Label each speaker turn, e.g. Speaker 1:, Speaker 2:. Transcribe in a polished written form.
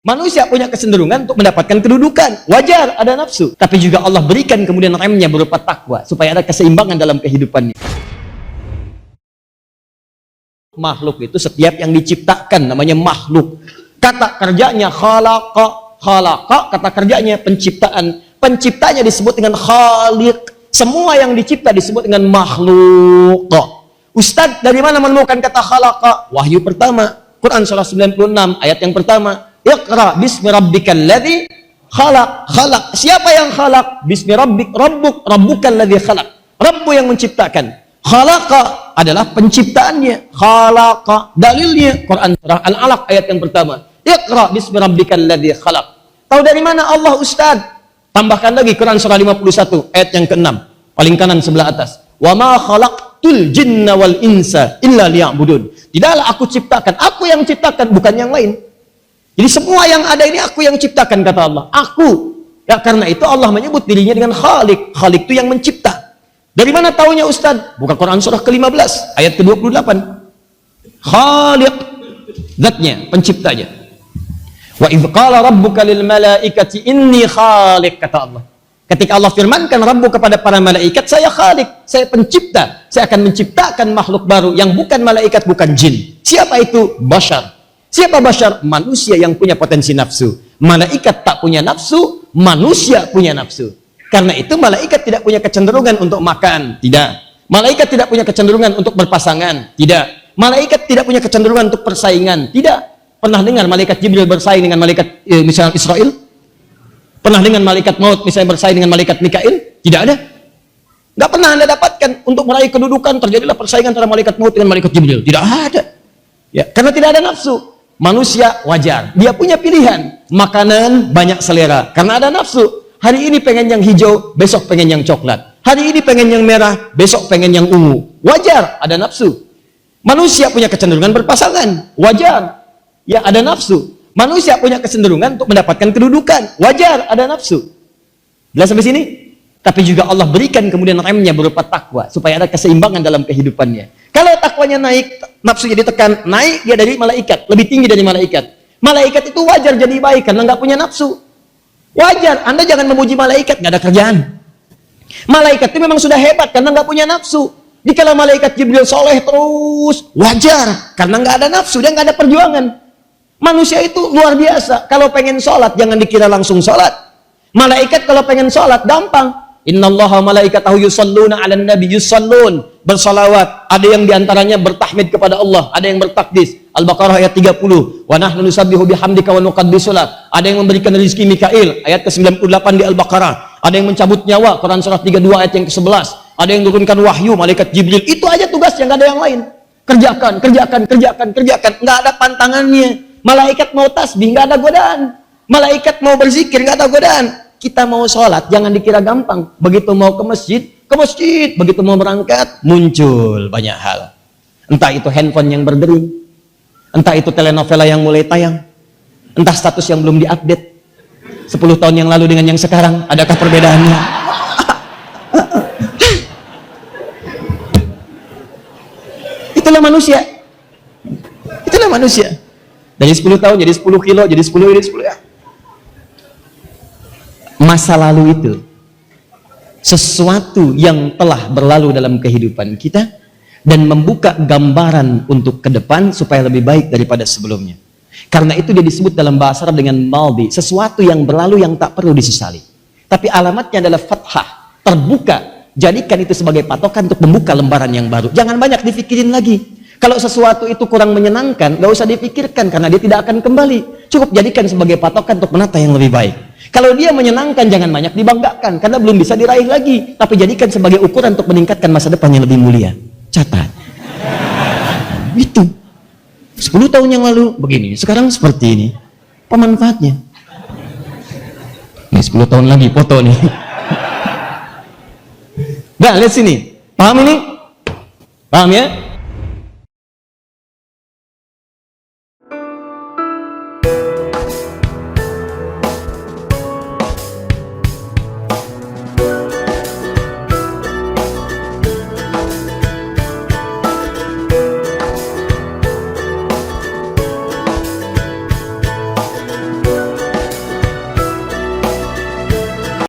Speaker 1: Manusia punya kecenderungan untuk mendapatkan kedudukan. Wajar ada nafsu. Tapi juga Allah berikan kemudian remnya berupa takwa. Supaya ada keseimbangan dalam kehidupannya. Makhluk itu setiap yang diciptakan namanya makhluk. Kata kerjanya khalaqa. Khalaqa kata kerjanya penciptaan. Penciptanya disebut dengan khaliq. Semua yang dicipta disebut dengan makhluk. Ustadz, dari mana menemukan kata khalaqa? Wahyu pertama. Quran surah 96 ayat yang pertama. Iqra bismi rabbikal ladzi khalaq. Khalaq. Siapa yang khalaq? Bismi rabbik rabbuk rabbukal ladzi khalaq. Rabbu yang menciptakan. Khalaqa adalah penciptaannya. Khalaqa dalilnya Quran surah Al-Alaq ayat yang pertama. Iqra bismi rabbikal ladzi khalaq. Tahu dari mana Allah, Ustaz? Tambahkan lagi Quran surah 51 ayat yang ke-6. Paling kanan sebelah atas. Wa ma khalaqtul jinna wal insa illa liya'budun. Tidaklah aku ciptakan, aku yang ciptakan, bukan yang lain. Jadi semua yang ada ini aku yang ciptakan, kata Allah. Aku. Ya, karena itu Allah menyebut dirinya dengan Khalik. Khalik itu yang mencipta. Dari mana taunya, Ustaz? Buka Quran surah ke-15 ayat ke-28. Khalik, zatnya, penciptanya. Wa idz qala rabbuka lil malaikati inni khaliq, kata Allah. Ketika Allah firmankan Rabbu kepada para malaikat, saya Khalik, saya pencipta. Saya akan menciptakan makhluk baru yang bukan malaikat, bukan jin. Siapa itu? Bashar. Siapa bashar? Manusia yang punya potensi nafsu. Malaikat tak punya nafsu, manusia punya nafsu. Karena itu malaikat tidak punya kecenderungan untuk makan, tidak. Malaikat tidak punya kecenderungan untuk berpasangan, tidak. Malaikat tidak punya kecenderungan untuk persaingan, tidak. Pernah dengar malaikat Jibril bersaing dengan malaikat misalnya Israel? Pernah dengan malaikat maut misalnya bersaing dengan malaikat Mikail? Tidak ada. Nggak pernah Anda dapatkan untuk meraih kedudukan terjadilah persaingan antara malaikat maut dengan malaikat Jibril. Tidak ada. Ya, karena tidak ada nafsu. Manusia wajar, dia punya pilihan. Makanan banyak selera, karena ada nafsu. Hari ini pengen yang hijau, besok pengen yang coklat. Hari ini pengen yang merah, besok pengen yang ungu. Wajar, ada nafsu. Manusia punya kecenderungan berpasangan, wajar. Ya, ada nafsu. Manusia punya kecenderungan untuk mendapatkan kedudukan, wajar, ada nafsu. Jelas sampai sini? Tapi juga Allah berikan kemudian remnya berupa takwa, supaya ada keseimbangan dalam kehidupannya. Kalau takwanya naik, nafsu jadi tekan, naik dia dari malaikat, lebih tinggi dari malaikat. Malaikat itu wajar jadi baik karena nggak punya nafsu. Wajar, Anda jangan memuji malaikat, nggak ada kerjaan. Malaikat itu memang sudah hebat karena nggak punya nafsu. Dikala malaikat Jibril soleh terus, wajar karena nggak ada nafsu, dia nggak ada perjuangan. Manusia itu luar biasa. Kalau pengen sholat, jangan dikira langsung sholat. Malaikat kalau pengen sholat, gampang. Innallaha malaikatahu yusalluna 'alan nabi, yusallun, bersalawat. Ada yang diantaranya bertahmid kepada Allah, ada yang bertakdis. Al-Baqarah ayat 30. Wa nahnu nusabbihu bihamdika wa nuqaddisulah. Ada yang memberikan rezeki Mikail, ayat ke-98 di Al-Baqarah. Ada yang mencabut nyawa, Quran surah 32 ayat yang ke-11. Ada yang turunkan wahyu, malaikat Jibril. Itu aja tugasnya, nggak ada yang lain. Kerjakan, kerjakan, kerjakan, kerjakan. Nggak ada pantangannya. Malaikat mau tasbih, nggak ada godaan. Malaikat mau berzikir, nggak ada godaan. Kita mau sholat, jangan dikira gampang. Begitu mau ke masjid, ke masjid. Begitu mau berangkat, muncul banyak hal. Entah itu handphone yang berdering, entah itu telenovela yang mulai tayang, entah status yang belum diupdate 10 tahun yang lalu dengan yang sekarang. Adakah perbedaannya? Itulah manusia. Itulah manusia. Dari 10 tahun jadi 10 kilo, jadi 10 ini 10 ya. Masa lalu itu sesuatu yang telah berlalu dalam kehidupan kita dan membuka gambaran untuk ke depan supaya lebih baik daripada sebelumnya. Karena itu dia disebut dalam bahasa Arab dengan maldi, sesuatu yang berlalu yang tak perlu disesali. Tapi alamatnya adalah fathah, terbuka. Jadikan itu sebagai patokan untuk membuka lembaran yang baru. Jangan banyak dipikirin lagi. Kalau sesuatu itu kurang menyenangkan, gak usah dipikirkan karena dia tidak akan kembali. Cukup jadikan sebagai patokan untuk menata yang lebih baik. Kalau dia menyenangkan, jangan banyak dibanggakan karena belum bisa diraih lagi. Tapi jadikan sebagai ukuran untuk meningkatkan masa depan yang lebih mulia. Catat. Itu. 10 tahun yang lalu begini, sekarang seperti ini. Apa manfaatnya? Ini 10 tahun lagi foto nih. Nah, lihat sini. Paham ini? Paham ya?